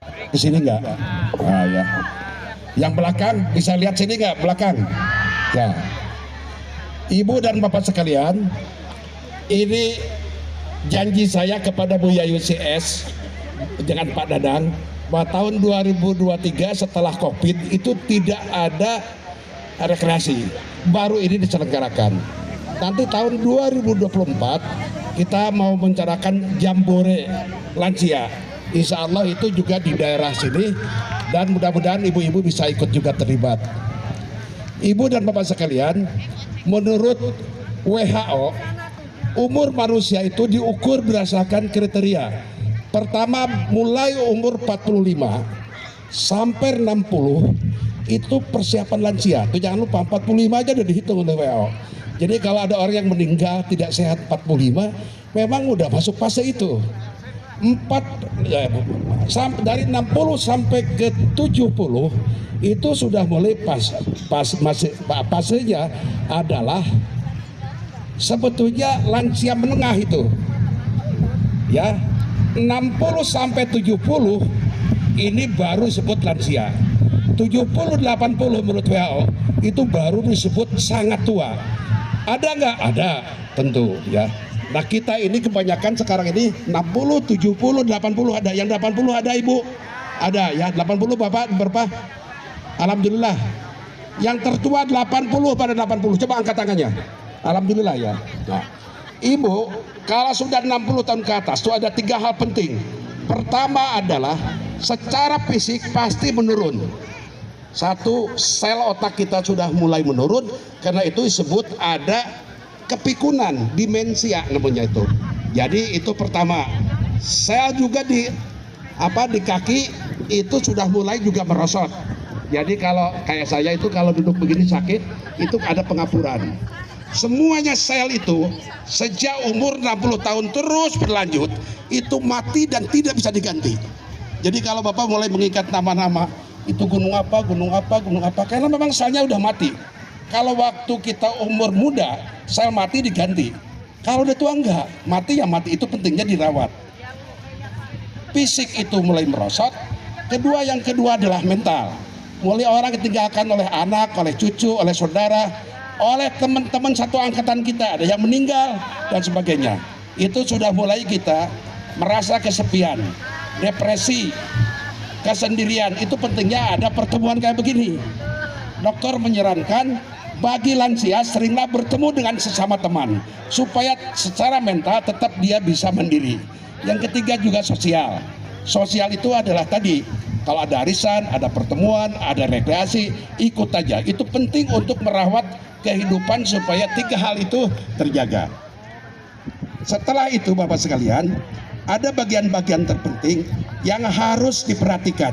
Ke sini nggak? Ah, ya. Yang belakang bisa lihat sini nggak? Belakang. Ya. Ibu dan bapak sekalian, ini janji saya kepada Bu Yayu CS dengan Pak Dadang bahwa tahun 2023 setelah COVID itu tidak ada rekreasi, baru ini diselenggarakan. Nanti tahun 2024 kita mau mencarakan jambore lansia. Insya Allah itu juga di daerah sini dan mudah-mudahan ibu-ibu bisa ikut juga terlibat. Ibu dan bapak sekalian, menurut WHO umur manusia itu diukur berdasarkan kriteria. Pertama mulai umur 45 sampai 60 itu persiapan lansia. Tuh jangan lupa 45 aja udah dihitung oleh WHO. Jadi kalau ada orang yang meninggal tidak sehat 45, memang udah masuk fase itu. Dari 60 sampai ke 70 itu sudah mulai fasenya adalah sebetulnya lansia menengah itu. Ya, 60 sampai 70 ini baru disebut lansia. 70-80 menurut WHO itu baru disebut sangat tua. Ada nggak? Ada, tentu ya. Nah kita ini kebanyakan sekarang ini 60, 70, 80 ada. Yang 80 ada ibu? Ada ya. 80 bapak berapa? Alhamdulillah. Yang tertua 80 pada 80. Coba angkat tangannya. Alhamdulillah ya. Nah, ibu kalau sudah 60 tahun ke atas itu ada 3 hal penting. Pertama adalah secara fisik pasti menurun. Satu, sel otak kita sudah mulai menurun, karena itu disebut ada kepikunan, demensia namanya itu. Jadi itu pertama. Sel juga di kaki itu sudah mulai juga merosot. Jadi kalau kayak saya itu kalau duduk begini sakit, itu ada pengapuran. Semuanya sel itu sejak umur 60 tahun terus berlanjut, itu mati dan tidak bisa diganti. Jadi kalau Bapak mulai mengingat nama-nama, itu gunung apa, karena memang selnya udah mati. Kalau waktu kita umur muda, sel mati diganti. Kalau udah tua enggak, mati ya mati, itu pentingnya dirawat. Fisik itu mulai merosot. Yang kedua adalah mental. Mulai orang ditinggalkan oleh anak, oleh cucu, oleh saudara, oleh teman-teman satu angkatan kita, ada yang meninggal dan sebagainya. Itu sudah mulai kita merasa kesepian, depresi, kesendirian. Itu pentingnya ada pertemuan kayak begini. Dokter menyarankan bagi lansia seringlah bertemu dengan sesama teman supaya secara mental tetap dia bisa mandiri. Yang ketiga juga sosial. Sosial itu adalah tadi, kalau ada arisan, ada pertemuan, ada rekreasi, ikut aja. Itu penting untuk merawat kehidupan supaya 3 hal itu terjaga. Setelah itu Bapak sekalian, ada bagian-bagian terpenting yang harus diperhatikan.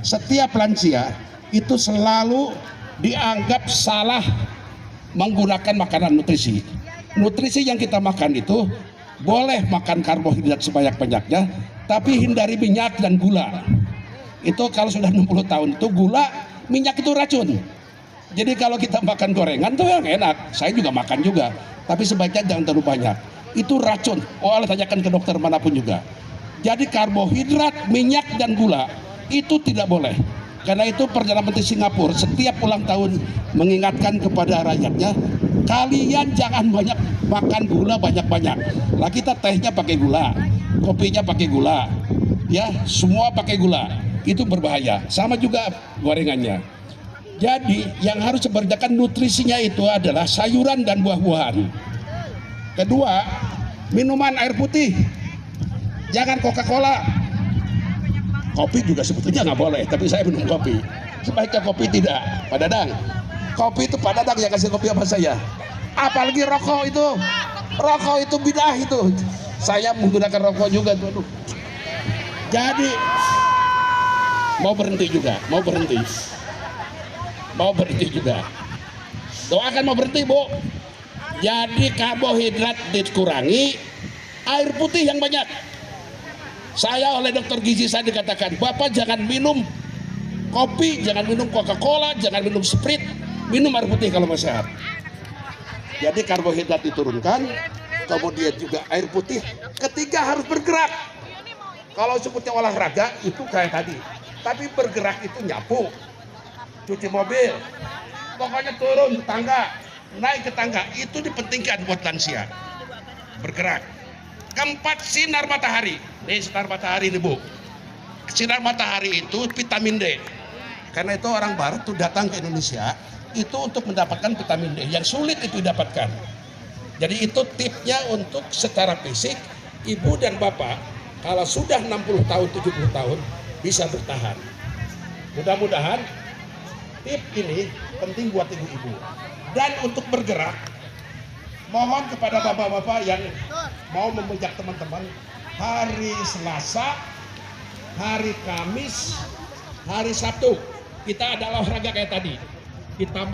Setiap lansia itu selalu dianggap salah menggunakan makanan nutrisi. Nutrisi yang kita makan itu boleh makan karbohidrat sebanyak-banyaknya, tapi hindari minyak dan gula. Itu kalau sudah 60 tahun itu gula, minyak itu racun. Jadi kalau kita makan gorengan tuh yang enak, saya juga makan juga, tapi sebaiknya jangan terlalu banyak. Itu racun. Tanyakan ke dokter manapun juga. Jadi karbohidrat, minyak dan gula itu tidak boleh. Karena itu Perdana Menteri Singapura setiap ulang tahun mengingatkan kepada rakyatnya, kalian jangan banyak makan gula banyak-banyak. Lah kita tehnya pakai gula, kopinya pakai gula, ya semua pakai gula. Itu berbahaya. Sama juga gorengannya. Jadi yang harus diperhatikan nutrisinya itu adalah sayuran dan buah-buahan. Kedua, minuman air putih, jangan Coca-Cola. Kopi juga sebetulnya nggak boleh, tapi saya minum kopi. Sebaiknya kopi tidak. Pak Dadang, kopi itu Pak Dadang yang kasih kopi apa saya. Apalagi rokok itu bidah itu. Saya menggunakan rokok juga tuh. Jadi mau berhenti juga. Doakan mau berhenti Bu. Jadi karbohidrat dikurangi, air putih yang banyak. Saya oleh dokter gizi saya dikatakan, Bapak jangan minum kopi, jangan minum Coca-Cola, jangan minum Sprite, minum air putih kalau mau sehat. Jadi karbohidrat diturunkan, kemudian juga air putih. Ketiga harus bergerak. Kalau sebutnya olahraga itu kayak tadi. Tapi bergerak itu nyapu, cuci mobil, pokoknya turun ke tangga, naik ke tangga, itu dipentingkan buat lansia. Bergerak. Keempat, sinar matahari. Nih sinar matahari nih Bu. Sinar matahari itu vitamin D. Karena itu orang barat tuh datang ke Indonesia itu untuk mendapatkan vitamin D yang sulit itu didapatkan. Jadi itu tipsnya untuk secara fisik ibu dan bapak kalau sudah 60 tahun 70 tahun bisa bertahan. Mudah-mudahan tip ini penting buat ibu-ibu. Dan untuk bergerak, mohon kepada bapak-bapak yang mau memejak teman-teman, hari Selasa, hari Kamis, hari Sabtu kita ada olahraga kayak tadi. Kita